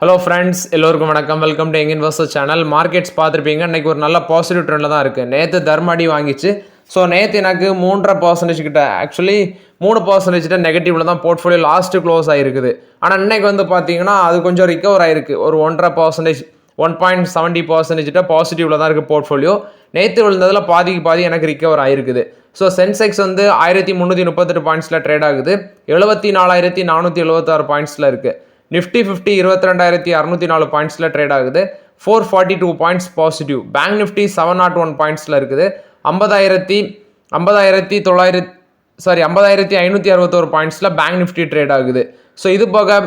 Hello friends, எல்லோருக்கும் வணக்கம். Welcome to young investor channel. Markets பார்த்துருப்பீங்க, இன்றைக்கி ஒரு நல்ல பாசிட்டிவ் ட்ரெண்டில் தான் இருக்குது. நேற்று தர்மடி வாங்கிச்சு. ஸோ நேற்று எனக்கு 3.5% கிட்ட, ஆக்சுவலி 3% கிட்ட நெகட்டிவில் தான் போர்ட்ஃபோலியோ லாஸ்ட்டு க்ளோஸ் ஆகிருக்குது. ஆனால் இன்றைக்கி வந்து பார்த்தீங்கன்னா அது கொஞ்சம் ரிகவர் ஆகிருக்கு. ஒரு 1.5%, 1.70% கிட்ட பாசிட்டிவில் தான் இருக்குது போர்ட்ஃபோலியோ. நேற்று விழுந்ததில் பாதிக்கு பாதி எனக்கு ரிகவர் ஆகிருக்குது. ஸோ சென்செக்ஸ் வந்து 1338 பாயிண்ட்ஸில் ட்ரேட் ஆகுது. 74,476 பாயிண்ட்ஸில் இருக்குது. நிஃப்டி 50 22,604 பாயிண்ட்ஸில் ட்ரேட் ஆகுது. 442 பாயிண்ட்ஸ் பாசிட்டிவ். பேங்க் நிஃப்டி 701 பாயிண்ட்ஸில் இருக்குது. 50,561 பாயிண்ட்ஸில் பேங்க் நிஃப்டி ட்ரேட் ஆகுது. ஸோ இது போக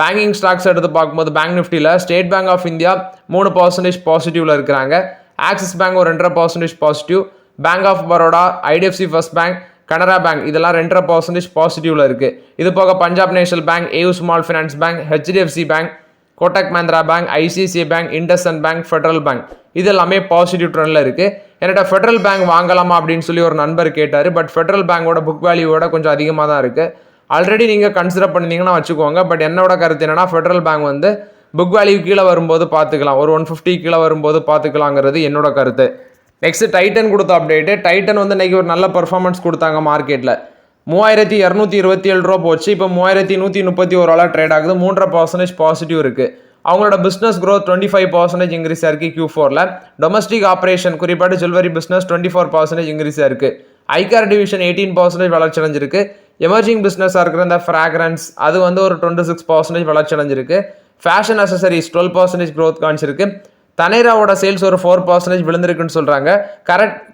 பேங்கிங் ஸ்டாக்ஸ் எடுத்து பார்க்கும்போது பேங்க் நிஃப்டியில் ஸ்டேட் பேங்க் ஆஃப் இந்தியா 3% பாசிட்டிவில் இருக்கிறாங்க. ஆக்சிஸ் பேங்க் ஒரு 2.5% positive. Bank of Baroda, IDFC First Bank, Canara Bank இதெல்லாம் 2.5% பாசிட்டிவில் இருக்குது. இது போக Punjab National Bank, AU Small Finance Bank, HDFC Bank, Kotak Mahindra Bank, ICICI Bank, IndusInd Bank, Federal bank இது எல்லாமே பாசிட்டிவ் ட்ரெண்டில் இருக்குது. என்னோட ஃபெடரல் பேங்க் வாங்கலாமா அப்படின்னு சொல்லி ஒரு நண்பர் கேட்டார். பட் ஃபெடரல் பேங்கோட புக் வேல்யூவோட கொஞ்சம் அதிகமாக தான் இருக்குது. ஆல்ரெடி நீங்கள் கன்சிடர் பண்ணிங்கன்னா வச்சுக்கோங்க. பட் என்னோட கருத்து என்னன்னா, ஃபெடரல் பேங்க் வந்து புக் வேல்யூ கீழே வரும்போது பார்த்துக்கலாம், ஒரு 150 கீழே வரும்போது பார்த்துக்கலாங்கிறது என்னோட கருத்து. நெக்ஸ்ட் டைட்டன் கொடுத்த அப்டேட்டு. டைட்டன் வந்து இன்றைக்கி ஒரு நல்ல பர்ஃபார்மன்ஸ் கொடுத்தாங்க. மார்க்கெட்டில் 3227 ரூபா போச்சு. இப்போ 3131 ட்ரேட் ஆகுது. 3.5% பாசிட்டிவ் இருக்குது. அவங்களோட பிஸ்னஸ் க்ரோத் 25% இன்க்ரீஸ் ஆயிருக்கு Q4ல. டொமஸ்டிக் ஆப்ரேஷன் குறிப்பாட்டு ஜுவல்லரி பிஸ்னஸ் 24% இன்க்ரீஸ் ஆயிருக்கு. ஐகார் டிவிஷன் 18% வளர்ச்சி அடைஞ்சிருக்கு. எமர்ஜிங் பிஸ்னஸாக இருக்கிற இந்த ஃப்ராக்ரன்ஸ் அது வந்து ஒரு 26% வளர்ச்சி அடைஞ்சிருக்கு. ஃபேஷன் அசசரிஸ் 12% க்ரோத் காமிச்சிருக்கு. தனேராவோட சேல்ஸ் ஒரு 4% விழுந்திருக்குன்னு சொல்கிறாங்க.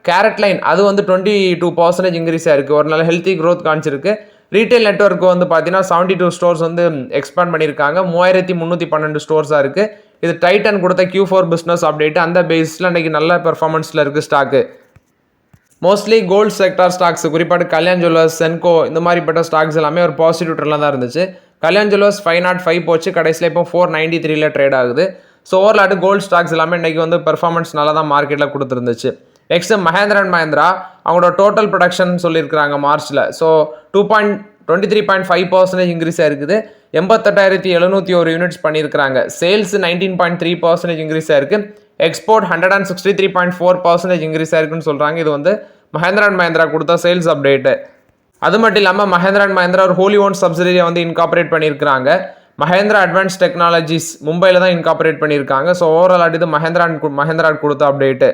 கேரட் லைன் அது வந்து 22% இன்க்ரீஸ் ஆயிருக்கு. ஒரு நல்ல ஹெல்த்தி க்ரோத் காமிச்சிருக்கு. ரீட்டைல் நெட்வொர்க் வந்து பார்த்தீங்கன்னா 72 ஸ்டோர்ஸ் வந்து எக்ஸ்பேண்ட் பண்ணியிருக்காங்க. 3312 ஸ்டோர்ஸாக இருக்குது. இது டைட்டன் கொடுத்த Q4 பிஸ்னஸ் அப்டேட். அந்த பேஸில் இன்றைக்கி நல்ல பெர்ஃபார்மன்ஸில் இருக்குது stock. Mostly gold sector stocks குறிப்பாட்டு கல்யாண் ஜுவல்லர்ஸ், சென்கோ இந்த மாதிரிப்பட்ட ஸ்டாக்ஸ் எல்லாமே ஒரு பாசிட்டிவ் ட்ரெண்டில் தான் இருந்துச்சு. கல்யாண் ஜுவல்லர்ஸ் 505 போச்சு. கடைசியில் இப்போ 493 ட்ரேட் ஆகுது. ஸோ ஓவர்லாட்டு கோல்டு ஸ்டாக்ஸ் எல்லாமே இன்றைக்கி வந்து பெர்ஃபார்மன்ஸ் நல்லா தான் மார்க்கெட்டில் கொடுத்துருந்துச்சு. நெக்ஸ்ட் மஹேந்திரா அண்ட் மஹேந்திரா அவங்களோட டோட்டல் ப்ரொடக்ஷன் சொல்லியிருக்கிறாங்க மார்ச்சில். ஸோ 23.5% இன்க்ரீஸ் ஆயிருக்குது. 88,701 யூனிட்ஸ் பண்ணியிருக்கிறாங்க. சேல்ஸ் 19.3% இன்க்ரீஸ் ஆயிருக்கு. எக்ஸ்போர்ட் 163.4% இன்க்ரீஸ் ஆயிருக்குன்னு சொல்கிறாங்க. இது வந்து மஹேந்திரா அண்ட் மஹேந்திரா கொடுத்த சேல்ஸ் அப்டேட்டு. அது மட்டும் இல்லாமல் மஹேந்திரா அண்ட் மஹேந்திரா ஒரு ஹோலி ஓன் சப்சிடரியை வந்து இன்கார்பரேட் பண்ணியிருக்கிறாங்க. மஹேந்திரா அட்வான்ஸ் டெக்னாலஜிஸ் மும்பையில் தான் இன்கார்பரேட் பண்ணியிருக்காங்க. ஸோ ஓவரால் இது மஹேந்திரா கொடுத்த update.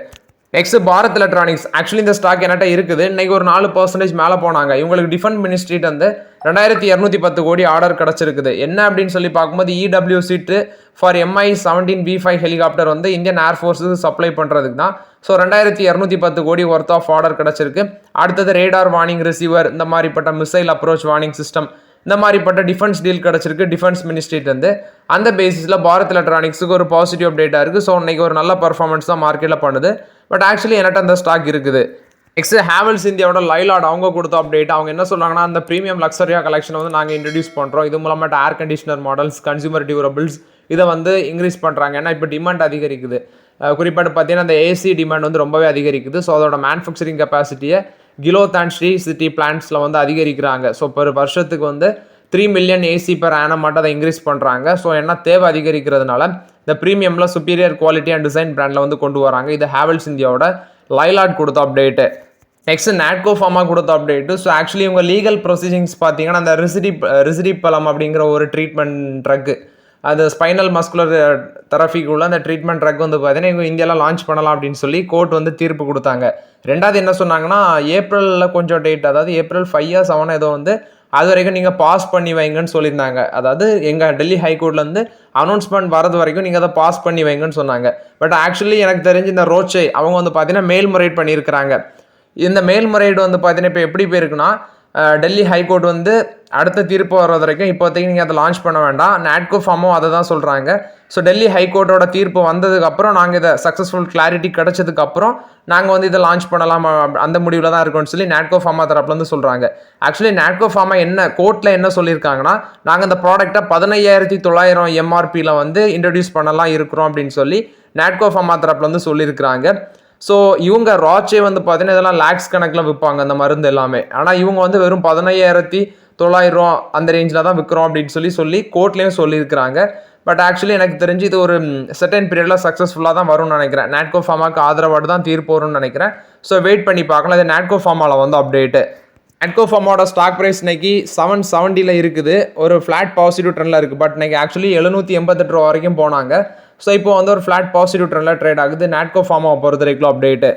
Next Bharat electronics. Actually இந்த ஸ்டாக் என்கிட்ட இருக்குது. இன்றைக்கி ஒரு 4% மேலே போனாங்க. இவங்களுக்கு டிஃபென்ஸ் மினிஸ்ட்ரிட்டு வந்து 2210 கோடி ஆர்டர் கிடச்சிருக்குது. என்ன அப்படின்னு சொல்லி பார்க்கும்போது EW seat for MI-17V5 helicopter வந்து இந்தியன் ஏர்ஃபோர்ஸுக்கு சப்ளை பண்ணுறதுக்கு தான். ஸோ 2210 கோடி ஒர்த் ஆஃப் ஆர்டர் கிடச்சிருக்கு. அடுத்தது ரேடார் வார்னிங் ரிசீவர், இந்த மாதிரிப்பட்ட மிசைல் அப்ரோச் வார்னிங் சிஸ்டம், இந்த மாதிரிப்பட்ட டிஃபென்ஸ் டீல் கிடச்சிருக்கு டிஃபென்ஸ் மினிஸ்ட்ரிட்டு. அந்த பேசிஸில் பாரத் எலக்ட்ரானிக்ஸுக்கு ஒரு பாசிட்டிவ் அப்டேட்டாக இருக்குது. ஸோ இன்றைக்கி ஒரு நல்ல பர்ஃபார்மன்ஸ் தான் மார்க்கெட்டில் பண்ணுது. பட் ஆக்சுவலி என்கிட்ட அந்த ஸ்டாக் இருக்குது. நெக்ஸ்ட் ஹேவல்ஸ் இந்தியாவோட லைலாட் அவங்க கொடுத்த அப்டேட். அவங்க என்ன சொல்கிறாங்கன்னா, அந்த ப்ரீமியம் லக்ஸரியா கலெக்ஷன் வந்து நாங்கள் இன்ட்ரடியூஸ் பண்ணுறோம். இது மூலமாக air conditioner models, consumer durables இதை வந்து இன்க்ரீஸ் பண்ணுறாங்க. ஏன்னா இப்போ டிமாண்ட் அதிகரிக்குது. குறிப்பாட்டு பார்த்தீங்கன்னா அந்த ஏசி டிமாண்ட் வந்து ரொம்பவே அதிகரிக்குது. ஸோ அதோட மேனுஃபேக்சரிங் கெப்பாசிட்டியை கிலோத் அண்ட் ஸ்ரீ சிட்டி பிளான்ட்ஸில் வந்து அதிகரிக்கிறாங்க. ஸோ ஒரு வருஷத்துக்கு வந்து 3 மில்லியன் ஏசி பர் ஆனம் மட்டும் அதை இன்க்ரீஸ் பண்ணுறாங்க. ஸோ என்ன தேவை அதிகரிக்கிறதுனால இந்த ப்ரீமியமில் சுப்பீரியர் குவாலிட்டி அண்ட் டிசைன் பிராண்டில் வந்து கொண்டு வராங்க. இது ஹேவல்ஸ் இந்தியாவோட லைலாட் கொடுத்த அப்டேட்டு. நெக்ஸ்ட் நாட்கோ ஃபார்மா கொடுத்த அப்டேட்டு. ஸோ ஆக்சுவலி இவங்க லீகல் ப்ரொசீஜிங்ஸ் பார்த்தீங்கன்னா அந்த ரிசிடிபலம் அப்படிங்கிற ஒரு ட்ரீட்மெண்ட் ட்ரக்கு, அது ஸ்பைனல் மஸ்குலர் தெரபிக்குள்ள அந்த ட்ரீட்மெண்ட் ட்ரக் வந்து பார்த்தீங்கன்னா இவங்க இந்தியாவில் லான்ச் பண்ணலாம் அப்படின்னு சொல்லி கோர்ட் வந்து தீர்ப்பு கொடுத்தாங்க. ரெண்டாவது என்ன சொன்னாங்கன்னா, ஏப்ரலில் கொஞ்சம் டேட், அதாவது ஏப்ரல் 5 or 7 ஏதோ வந்து அது வரைக்கும் நீங்கள் பாஸ் பண்ணி வைங்கன்னு சொல்லியிருந்தாங்க. அதாவது எங்கள் டெல்லி ஹைகோர்ட்லேருந்து அனௌன்ஸ்மெண்ட் வரது வரைக்கும் நீங்கள் அதை பாஸ் பண்ணி வைங்கன்னு சொன்னாங்க. பட் ஆக்சுவலி எனக்கு தெரிஞ்சு இந்த ரோச்சே அவங்க வந்து பார்த்தீங்கன்னா மேல்முறையீடு பண்ணியிருக்கிறாங்க. இந்த மேல்முறையீடு வந்து பார்த்தீங்கன்னா இப்போ எப்படி போயிருக்குன்னா, டெல்லி ஹைகோர்ட் வந்து அடுத்த தீர்ப்பு வர்றது வரைக்கும் இப்போதைக்கு நீங்கள் அதை லான்ச் பண்ண வேண்டாம். நாட்கோ ஃபார்மும் அதை தான் சொல்கிறாங்க. ஸோ டெல்லி ஹைகோர்ட்டோட தீர்ப்பு வந்ததுக்கப்புறம் நாங்கள் இதை சக்ஸஸ்ஃபுல் கிளாரிட்டி கிடச்சதுக்கப்புறம் நாங்கள் வந்து இதை லான்ச் பண்ணலாம், அந்த முடிவில் தான் இருக்கும்னு சொல்லி நாட்கோ ஃபார்மா தரப்புலேருந்து சொல்கிறாங்க. ஆக்சுவலி நாட்கோ ஃபார்மா என்ன கோர்ட்டில் என்ன சொல்லியிருக்காங்கன்னா, நாங்கள் இந்த ப்ராடக்ட்டை 15,900 MRPயில் வந்து இன்ட்ரடியூஸ் பண்ணலாம் இருக்கிறோம் அப்படின்னு சொல்லி நாட்கோ ஃபார்மா தரப்புலேருந்து சொல்லியிருக்கிறாங்க. ஸோ இவங்க ராச்சே வந்து பார்த்தீங்கன்னா இதெல்லாம் லேக்ஸ் கணக்கில் விற்பாங்க அந்த மருந்து எல்லாமே. ஆனால் இவங்க வந்து வெறும் 15,900 அந்த ரேஞ்சில் தான் விற்கிறோம் அப்படின்னு சொல்லி கோர்ட்லேயும் சொல்லியிருக்கிறாங்க. பட் ஆக்சுவலி எனக்கு தெரிஞ்சு இது ஒரு செர்டன் பீரியடில் சக்ஸஸ்ஃபுல்லாக தான் வரும்னு நினைக்கிறேன். நாட்கோ ஃபார்மாக்கு ஆதரவாடு தான் தீர்ப்பு வரும்னு நினைக்கிறேன். ஸோ வெயிட் பண்ணி பார்க்கலாம். இது நாட்கோ ஃபார்மாவில் வந்து அப்டேட்டு. நாட்கோ ஃபார்மோட ஸ்டாக் ப்ரைஸ் இன்னைக்கு 770 இருக்குது. ஒரு ஃப்ளாட் பாசிட்டிவ் ட்ரெண்டில் இருக்குது. பட் இன்னைக்கு ஆக்சுவலி 788 ரூபா வரைக்கும் போனாங்க. ஸோ இப்போ வந்து ஒரு ஃப்ளாட் பாசிட்டிவ் ட்ரெண்டில் ட்ரேட் ஆகுது நாட்கோ ஃபார்மாவை பொறுத்த வரைக்கும் அப்டேட்டு.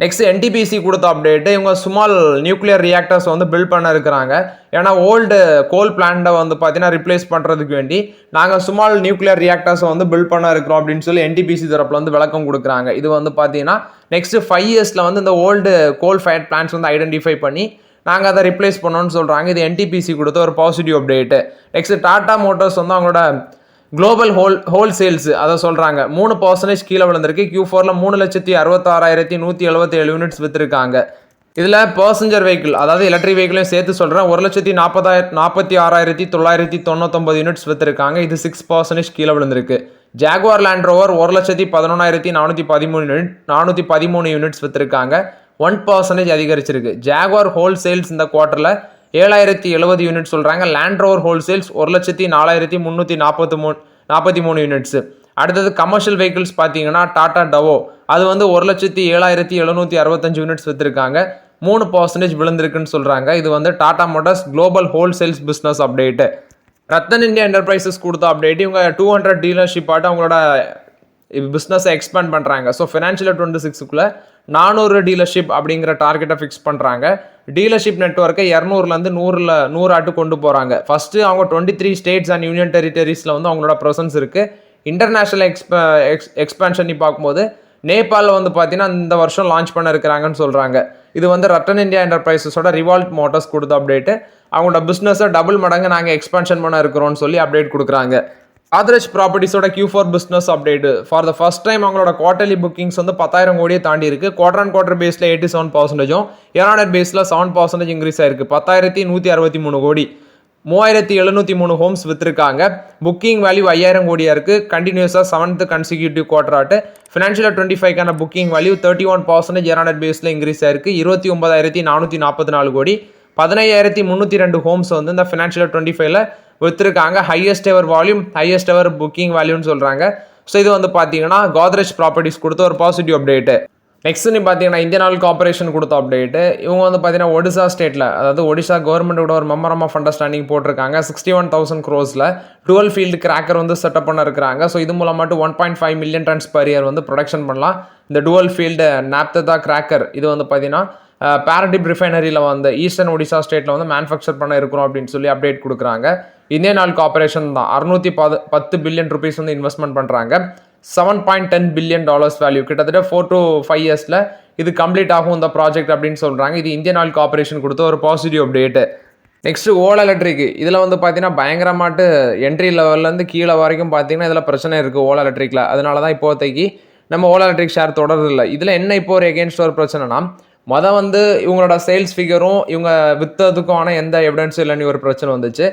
நெக்ஸ்ட் NTPC கொடுத்த அப்டேட்டு, இவங்க ஸ்மால் நியூக்ளியர் ரியாக்டர்ஸ் வந்து பில்ட் பண்ண இருக்கிறாங்க. ஏன்னா ஓல்டு கோல் பிளான்ட்டை வந்து பார்த்தீங்கன்னா ரிப்ளேஸ் பண்ணுறதுக்கு வேண்டி நாங்கள் ஸ்மால் நியூக்ளியர் ரியாக்டர்ஸை வந்து பில்ட் பண்ண இருக்கிறோம் அப்படின்னு சொல்லி NTPC தரப்பில் வந்து விளக்கம் கொடுக்குறாங்க. இது வந்து பார்த்தீங்கன்னா நெக்ஸ்ட் 5 இயர்ஸில் வந்து இந்த ஓல்டு கோல் ஃபயர்ட் பிளான்ஸ் வந்து ஐடென்டிஃபை பண்ணி நாங்கள் அதை ரிப்ளேஸ் பண்ணோன்னு சொல்கிறாங்க. இது NTPC கொடுத்த ஒரு positive update. Next Tata Motors வந்து அவங்களோட குளோபல் ஹோல்சேல்ஸ் அதை சொல்கிறாங்க 3% கீழே விழுந்திருக்கு. Q4ல் 3,66,177 யூனிட்ஸ் விற்றுருக்காங்க. இதில் பர்சஞ்சர் வெஹிக்கிள் அதாவது எலக்ட்ரிக் வெஹிக்கிளையும் சேர்த்து சொல்கிறேன் 1,46,999 யூனிட்ஸ் விற்றுருக்காங்க. இது 6% கீழே விழுந்திருக்கு. ஜாகுவார் லேண்ட் ரோவர் 1,11,413 யூனிட்ஸ் விற்றுருக்காங்க. 1% அதிகரிச்சிருக்கு. ஜாகுவார் ஹோல்சேல்ஸ் இந்த குவார்ட்டரில் 7,070 யூனிட் சொல்கிறாங்க. Land Rover wholesales 1,04,343 units. அடுத்தது கமர்ஷியல் வெஹிக்கிள்ஸ் பார்த்தீங்கன்னா டாடா டவோ அது வந்து 1,07,765 யூனிட்ஸ் விற்றுருக்காங்க. 3% விழுந்திருக்குன்னு சொல்கிறாங்க. இது வந்து Tata motors global wholesales business update. Rattan India enterprises கொடுத்த அப்டேட், இவங்க 200 டீலர்ஷிப் ஆட்டு அவங்களோட பிஸ்னஸை எக்ஸ்பேண்ட் பண்ணுறாங்க. ஸோ ஃபினான்ஷியல் 26க்குள்ளே 400 டீலர்ஷிப் அப்படிங்கிற டார்கெட்டை ஃபிக்ஸ் பண்ணுறாங்க. டீலர்ஷிப் நெட்ஒர்க்கை 200லேருந்து 100 ஆட்டு கொண்டு போகிறாங்க. ஃபஸ்ட்டு அவங்க 23 ஸ்டேட்ஸ் அண்ட் யூனியன் டெரிட்டரிஸில் வந்து அவங்களோட ப்ரெசன்ஸ் இருக்குது. இன்டர்நேஷ்னல் எக்ஸ்பேன்ஷன் பார்க்கும்போது நேபாளில் வந்து பார்த்தீங்கன்னா இந்த வருஷம் லான்ச் பண்ண இருக்கிறாங்கன்னு சொல்கிறாங்க. இது வந்து ரத்தன் இந்தியா என்டர்பிரைசஸோட ரிவால்ட் மோட்டார்ஸ் கொடுத்த அப்டேட்டு. அவங்களோட பிஸ்னஸை டபுள் மடங்கு நாங்கள் எக்ஸ்பேன்ஷன் பண்ண இருக்கிறோம்னு சொல்லி அப்டேட் கொடுக்குறாங்க. ஆதரேஜ் ப்ராப்பர்ட்டிஸோட Q4 business update. For the first time அவங்களோட குவார்டர்லி புக்கிங்ஸ் வந்து 10,000 கோடியை தாண்டி இருக்குது. குவார்டர் அண்ட் குவார்டர் பேஸில் 87%, இயர் பேஸில் 7% இன்க்ரீஸ் ஆயிருக்கு. 10,163 கோடி, 3,703 ஹோம்ஸ் விற்றுருக்காங்க. புக்கிங் வேல்யூ 5,000 கோடியாக இருக்குது. கண்டினியூஸாக 7th கன்சிக்யூட்டிவ் குவார்டர் ஆட்டு. ஃபினான்ஷியல் 25க்கான புக்கிங் வேல்யூ 31% இயர் பேஸில் இன்க்ரீஸ் ஆயிருக்கு. 29,444 கோடி, 15,302 ஹோம்ஸ் வந்து இந்த ஃபினான்ஷியல் 25ல விற்றுருக்காங்க. Highest ever volume, highest ever booking வேல்யூன்னு சொல்கிறாங்க. ஸோ இது வந்து பார்த்தீங்கன்னா கோத்ரேஜ் ப்ராப்பர்ட்டிஸ் கொடுத்த ஒரு பாசிட்டிவ் அப்டேட்டு. நெக்ஸ்ட் நீ பார்த்தீங்கன்னா இந்தியன் ஆயில் கார்பரேஷன் கொடுத்த அப்டேட்டு. இவங்க வந்து பார்த்தீங்கன்னா ஒடிசா ஸ்டேட்டில் அதாவது ஒடிசா கவர்மெண்ட்டோட ஒரு மெமரம் ஆஃப் அண்டர்ஸ்டாண்டிங் போட்டிருக்காங்க. 61,000 crores டுவெல் ஃபீல்டு கிராக்கர் வந்து செட்டப் பண்ண இருக்கிறாங்க. ஸோ இது மூலமாட்டு 1.5 மில்லியன் டன்ஸ் பர் இயர் வந்து ப்ரொடக்ஷன் பண்ணலாம். இந்த டுவெல் ஃபீல்டு நாப்ததா கிராக்கர் இது வந்து பார்த்தீங்கன்னா பாரடிப் ரிஃபைனரியில் வந்து ஈஸ்டர்ன் ஒடிசா ஸ்டேட்டில் வந்து மேனுஃபேக்சர் பண்ண இருக்கிறோம் அப்படின்னு சொல்லி அப்டேட் கொடுக்குறாங்க. இந்தியன் ஆயில் கார்பரேஷன் தான் 610 பில்லியன் ருபீஸ் வந்து இன்வெஸ்ட்மெண்ட் பண்ணுறாங்க. $7.10 பில்லியன் வேல்யூ, கிட்டத்தட்ட 4 to 5 இயர்ஸில் இது கம்ப்ளீட் ஆகும் இந்த ப்ராஜெக்ட் அப்படின்னு சொல்கிறாங்க. இது இந்தியன் ஆயில் கார்பரேஷன் கொடுத்த ஒரு positive update. Next Ola electric. இதில் வந்து பார்த்தீங்கன்னா பயங்கரமாட்டு என்ட்ரி லெவல்லேருந்து கீழே வரைக்கும் பார்த்தீங்கன்னா இதில் பிரச்சனை இருக்குது ஓலா எலக்ட்ரிக்கில். அதனால தான் இப்போதைக்கு நம்ம ஓலா எலக்ட்ரிக் ஷேர் தொடரதில்லை. இதில் என்ன இப்போ ஒரு எகென்ஸ்ட் ஒரு பிரச்சனைனா வந்து இவங்களோட சேல்ஸ் ஃபிகரும் இவங்க விற்றதுக்கான எந்த எவிடன்ஸும் இல்லைன்னு ஒரு பிரச்சனை வந்துச்சு.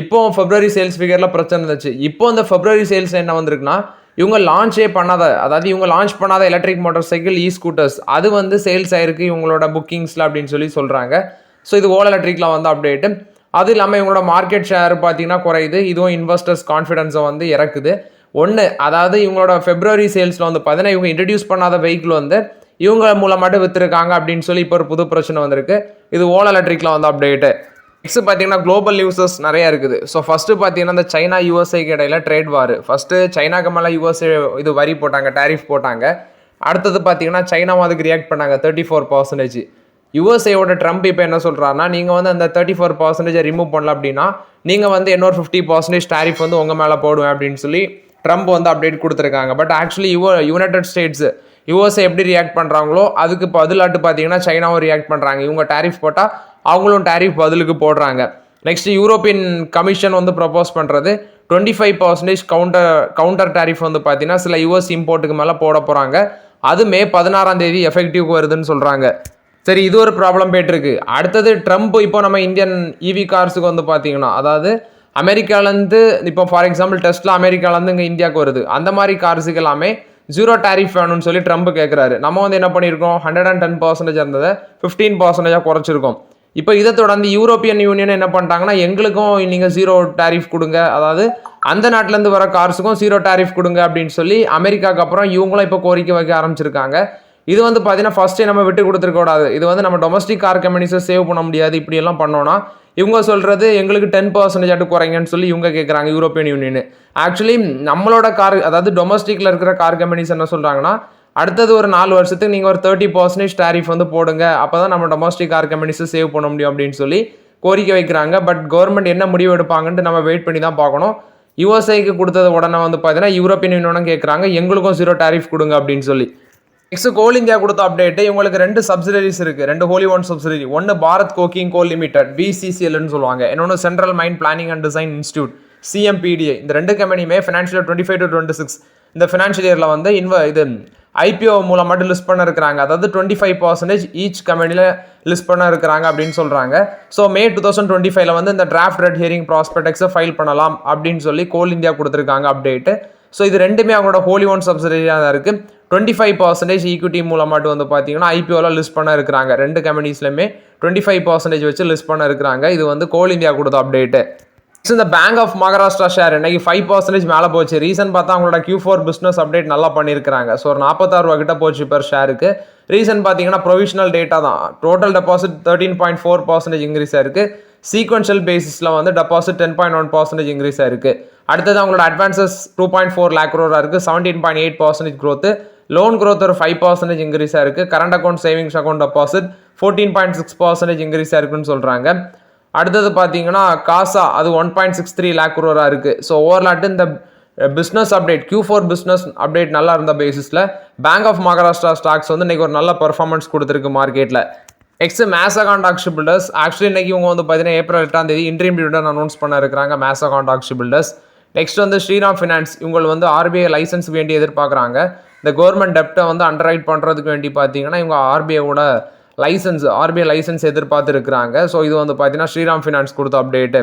இப்போ February சேல்ஸ் ஃபிகரில் பிரச்சனை இருந்துச்சு. இப்போ இந்த February சேல்ஸ் என்ன வந்திருக்குன்னா இவங்க லான்ச்சே பண்ணாத, அதாவது இவங்க லான்ச் பண்ணாத எலக்ட்ரிக் மோட்டார் சைக்கிள் ஸ்கூட்டர்ஸ் அது வந்து சேல்ஸ் ஆயிருக்கு இவங்களோட புக்கிங்ஸில் அப்படின்னு சொல்லி சொல்கிறாங்க. ஸோ இது ஓலா எலக்ட்ரிக்கில் வந்து அப்டேட்டு. அது இல்லாமல் இவங்களோட மார்க்கெட் ஷேர் பார்த்தீங்கன்னா குறையுது. இதுவும் இன்வெஸ்டர்ஸ் கான்ஃபிடன்ஸை வந்து இறக்குது. அதாவது இவங்களோட February சேல்ஸில் வந்து பார்த்தீங்கன்னா இவங்க இன்ட்ரடியூஸ் பண்ணாத வெஹிக்கிள் வந்து இவங்க மூலமாட்டு விற்றுருக்காங்க அப்படின்னு சொல்லி இப்போ ஒரு புது பிரச்சனை வந்திருக்கு. இது ஓலா எலக்ட்ரிக்கில் வந்து அப்டேட்டு. நெக்ஸ்ட் பார்த்தீங்கன்னா குளோபல் நியூஸஸ் நிறையா இருக்குது. ஸோ ஃபஸ்ட்டு பார்த்தீங்கன்னா இந்த சைனா யூஎஸ்ஏக்கு இடையில ட்ரேட் வார். ஃபஸ்ட்டு சைனாக்கு மேலே யூஎஸ்ஏ இது வரி போட்டாங்க, டேரிஃப் போட்டாங்க. அடுத்தது பார்த்தீங்கன்னா சைனாவும் அதுக்கு ரியாக்ட் பண்ணாங்க 34%. யூஎஸ்ஏவோட ட்ரம்ப் இப்போ என்ன சொல்கிறாருன்னா நீங்கள் வந்து அந்த 34% ரிமூவ் பண்ணல அப்படின்னா நீங்கள் வந்து இன்னொரு 50% டேரிஃப் வந்து உங்கள் மேலே போடுவேன் அப்படின்னு சொல்லி ட்ரம்ப் வந்து அப்டேட் கொடுத்துருக்காங்க. But actually United states USA எப்படி ரியாக்ட் பண்ணுறாங்களோ அதுக்கு பதிலாட்டு பார்த்தீங்கன்னா சைனாவும் ரியாக்ட் பண்ணுறாங்க. இவங்க டேரிஃப் போட்டால் அவங்களும் டேரிஃப் பதிலுக்கு போடுறாங்க. நெக்ஸ்ட் யூரோப்பியன் கமிஷன் வந்து ப்ரப்போஸ் பண்ணுறது 25% கவுண்டர் டேரிஃப் வந்து பார்த்தீங்கன்னா சில யூஎஸ் இம்போர்ட்டுக்கு மேலே போட போகிறாங்க. அது May 16 எஃபெக்டிவ் வருதுன்னு சொல்கிறாங்க. சரி, இது ஒரு ப்ராப்ளம் போயிட்டுருக்கு. அடுத்தது ட்ரம்ப் இப்போ நம்ம இந்தியன் இவி கார்ஸுக்கு வந்து பார்த்தீங்கன்னா அதாவது அமெரிக்காலேருந்து இப்போ ஃபார் எக்ஸாம்பிள் டெஸ்ட்ல அமெரிக்காலேருந்து இங்கே இந்தியாவுக்கு வருது. அந்த மாதிரி கார்ஸுக்கு எல்லாமே 0 டேரிஃப் வேணும்னு சொல்லி ட்ரம்ப் கேட்குறாரு. நம்ம வந்து என்ன பண்ணியிருக்கோம் 110% இருந்ததை 15% குறைச்சிருக்கோம். இப்போ இதை தொடர்ந்து யூரோப்பியன் யூனியன் என்ன பண்ணிட்டாங்கன்னா எங்களுக்கும் நீங்கள் ஜீரோ டேரிஃப் கொடுங்க, அதாவது அந்த நாட்டிலேருந்து வர கார்ஸுக்கும் ஜீரோ டேரிஃப் கொடுங்க அப்படின்னு சொல்லி அமெரிக்காவுக்கு அப்புறம் இவங்களும் இப்போ கோரிக்கை வைக்க ஆரம்பிச்சிருக்காங்க. இது வந்து பார்த்தீங்கன்னா ஃபஸ்ட்டே நம்ம விட்டு கொடுத்துருக்கூடாது. இது வந்து நம்ம டொமஸ்டிக் கார் கம்பெனிஸை சேவ் பண்ண முடியாது. இப்படியெல்லாம் பண்ணோன்னா இவங்க சொல்கிறது எங்களுக்கு 10% குறைங்கன்னு சொல்லி இவங்க கேட்குறாங்க யூரோப்பியன் யூனியன். ஆக்சுவலி நம்மளோட கார், அதாவது டொமஸ்டிக்கில் இருக்கிற கார் கம்பெனிஸ் என்ன சொல்கிறாங்கன்னா அடுத்தது ஒரு 4 வருஷத்துக்கு நீங்கள் ஒரு 30% டேரிஃப் வந்து போடுங்க, அப்போ தான் நம்ம டொமஸ்டிக் கார் கம்பெனிஸை சேவ் பண்ண முடியும் அப்படின்னு சொல்லி கோரிக்கை வைக்கிறாங்க. பட் கவர்மெண்ட் என்ன முடிவு எடுப்பாங்கன்ட்டு நம்ம வெயிட் பண்ணி தான் பார்க்கணும். யுஎஸ்ஐக்கு கொடுத்தது உடனே வந்து பார்த்தீங்கன்னா யூரோப்பியன் யூனியனும் கேட்குறாங்க எங்களுக்கும் ஜீரோ டேரிஃப் கொடுங்க அப்படின்னு சொல்லி. நெக்ஸ்ட் கோல் இந்தியா கொடுத்த அப்டேட்டு, இவங்களுக்கு 2 சப்சிடரிஸ் இருக்குது, 2 ஹோலி ஒன் சப்சிடரி. ஒன்று பாரத் கோக்கிங் கோல் லிமிடெட் BCCLன்னு சொல்லுவாங்க, இன்னொன்று central mine planning and design institute CMPDA. இந்த 2 கம்பெனியுமே ஃபினான்ஷியல் 25 to 26 இந்த ஃபினான்ஷியல் இயரில் வந்து இது IPO மூலம் மட்டும் லிஸ்ட் பண்ண இருக்கிறாங்க. அதாவது 25% ஈச் கம்பெனியில் லிஸ்ட் பண்ண இருக்கிறாங்க அப்படின்னு சொல்கிறாங்க. ஸோ May 2025 வந்து இந்த டிராஃப்ட் ரெட் ஹியரிங் ப்ராஸ்பெக்டக்ஸை ஃபைல் பண்ணலாம் அப்படின்னு சொல்லி கோல் இந்தியா கொடுத்துருக்காங்க அப்டேட்டு. ஸோ இது ரெண்டுமே அவங்களோட ஹோலி ஒன் சப்சிடரியாக தான் இருக்குது. 25% ஈக்விட்டி மூலமாட்டு வந்து பார்த்தீங்கன்னா IPOவில் லிஸ்ட் பண்ண இருக்கிறாங்க. 2 கம்பெனிஸ்லையுமே 25% வச்சு லிஸ்ட் பண்ண இருக்கிறாங்க. இது வந்து கோல் இந்தியா கொடுத்த அப்டேட்டு. இந்த பேங்க் ஆஃப் மகாராஷ்டிரா ஷேர் இன்னைக்கு 5% மேலே போச்சு. ரீசன் பார்த்தா அவங்களோட Q4 பிஸ்னஸ் அப்டேட் நல்லா பண்ணியிருக்காங்க. ஸோ ஒரு 46 ரூபா கிட்ட போச்சு பர் ஷேருக்கு. ரீசன் பார்த்தீங்கன்னா ப்ரொவிஷனல் டேட்டா தான். டோட்டல் டெபாசிட் 13.4% இன்க்ரீஸ் ஆயிருக்கு. சீக்வன்ஷியல் பேசிஸில் வந்து டெபாசிட் 10.1% இன்க்ரீஸ் ஆயிருக்கு. அடுத்தது அவங்களோட அட்வான்சஸ் 2.4 lakh crore இருக்குது, 17.8% growth. லோன் growth ஒரு 5% இன்க்ரீஸ் ஆயிருக்கு. Current account savings account deposit 14.6% increase ஆயிருக்குன்னு சொல்கிறாங்க. அடுத்தது பார்த்தீங்கன்னா காசா அது 1.63 lakh crore இருக்குது. ஸோ ஓவர்லாட்டு இந்த business update Q4 business update நல்லா இருந்த பேசிஸில் பேங்க் ஆஃப் மகாராஷ்டிரா ஸ்டாக்ஸ் வந்து இன்றைக்கி ஒரு நல்ல பர்ஃபார்மன்ஸ் கொடுத்துருக்கு மார்க்கெட்டில். Next Mazagon docks builders. Actually இன்றைக்கி இவங்க வந்து பார்த்தீங்கன்னா April 8 இன்ட்ரீம் டிவிடெண்ட் அனௌன்ஸ் பண்ண இருக்கிறாங்க மேசகான் டாக்ஸி பில்டர்ஸ். நெக்ஸ்ட் வந்து ஸ்ரீராம் ஃபினான்ஸ். இவங்க வந்து RBI லைசன்ஸ் வேண்டி எதிர்பார்க்குறாங்க. இந்த கவர்மெண்ட் டெப்டை வந்து அண்டர்ரைட் பண்ணுறதுக்கு வேண்டி பார்த்தீங்கன்னா இவங்க RBI லைசன்ஸ் எதிர்பார்த்து இருக்கிறாங்க. ஸோ இது வந்து பார்த்தீங்கன்னா ஸ்ரீராம் ஃபினான்ஸ் கொடுத்த அப்டேட்டு.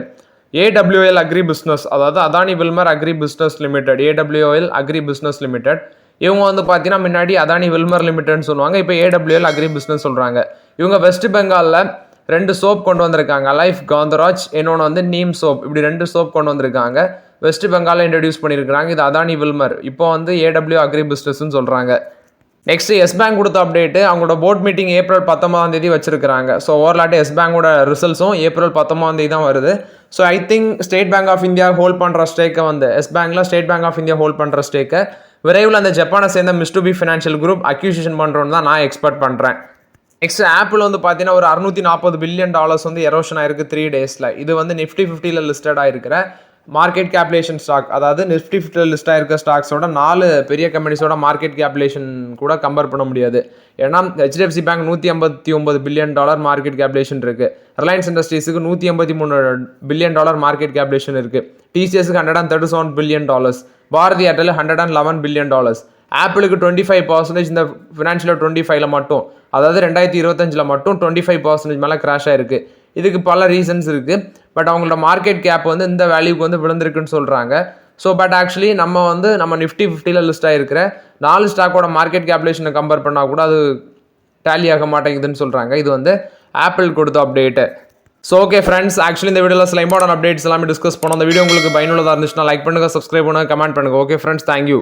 AWL அக்ரி பிஸ்னஸ், அதாவது Adani Wilmar agri business limited, AWL agri business limited. இவங்க வந்து பார்த்தீங்கன்னா முன்னாடி அதானி வில்மர் லிமிடெட்னு சொல்லுவாங்க, இப்போ AWL அக்ரி பிஸ்னஸ் சொல்கிறாங்க. இவங்க வெஸ்ட் பெங்காலில் 2 சோப் கொண்டு வந்திருக்காங்க, அலைஃப் காந்தராஜ், இன்னொன்று வந்து நீம் சோப். இப்படி 2 சோப் கொண்டு வந்திருக்காங்க, வெஸ்ட் பெங்காலில் இன்ட்ரடியூஸ் பண்ணியிருக்காங்க. இது அதானி வில்மர், இப்போ வந்து AWL அக்ரி பிஸ்னஸ்ன்னு சொல்கிறாங்க. நெக்ஸ்ட் எஸ் பேங்க் கொடுத்த அப்டேட்டு, அவங்களோட போர்ட் மீட்டிங் April 19 வச்சிருக்காங்க. ஸோ ஓவர்லாட்டு எஸ் பேங்கோட ரிசல்ட்ஸும் April 19 தான் வருது. So I think state bank of India hold பண்ணுற ஸ்டேக்கை வந்து எஸ் பேங்க்கில் state bank of India hold பண்ணுற ஸ்டேக்கை விரைவில் அந்த ஜப்பானை சேர்ந்த மிஸ்டுபி ஃபினான்ஷியல் குரூப் அக்யூசிஷன் பண்ணுறோன்னு தான் நான் எக்ஸ்பெக்ட் பண்ணுறேன். நெக்ஸ்ட் ஆப்பிள் வந்து பார்த்தீங்கன்னா ஒரு $640 billion வந்து எரோஷன் ஆயிருக்கு 3 daysல. இது வந்து Nifty 50ல் லிஸ்டட் ஆகிருக்கிற மார்க்கெட் கேப்லேஷன் ஸ்டாக், அதாவது Nifty 50ல் லிஸ்ட் ஆகிருக்க ஸ்டாக்ஸோட 4 பெரிய கம்பெனிஸோட மார்க்கெட் கேப்லேஷன் கூட கம்பேர் பண்ண முடியாது. ஏன்னா HDFC பேங்க் $189 billion மார்க்கெட் கேப்லேஷன் இருக்குது. ரிலையன்ஸ் இண்டஸ்ட்ரீஸுக்கு $183 billion மார்க்கெட் கேப்லேஷன் இருக்குது. TCSக்கு $137 billion, பாரதி ஏர்டெல் $111 billion. ஆப்பிளுக்கு 25% இந்த ஃபினான்ஷியல் 25ல் மட்டும், அதாவது 2025 மட்டும் 25% மேலே கிராஷ் ஆயிருக்கு. இதுக்கு பல ரீசன்ஸ் இருக்குது. பட் அவங்களோட மார்க்கெட் கேப் வந்து இந்த வேல்யூக்கு வந்து விழுந்திருக்குன்னு சொல்கிறாங்க. ஸோ பட் ஆக்சுவலி நம்ம Nifty 50ல் லிஸ்ட் ஆகிருக்கிற 4 ஸ்டாக்கோட மார்க்கெட் கேப்லேஷனை கம்பேர் பண்ணால் கூட அது டேலி ஆக மாட்டேங்குதுன்னு சொல்கிறாங்க. இது வந்து ஆப்பிள் கொடுத்த update. So okay friends, actually இந்த வீடியோவில் சில இம்பார்ட்டன்ட் அப்டேட்ஸ் எல்லாமே டிஸ்கஸ் பண்ணோம். அந்த வீடியோ உங்களுக்கு பயனுள்ளதாக இருந்துச்சுன்னா லைக் பண்ணுங்கள், சப்ஸ்கிரைப் பண்ணுங்கள், கமெண்ட் பண்ணுங்கள். Okay friends, thank you.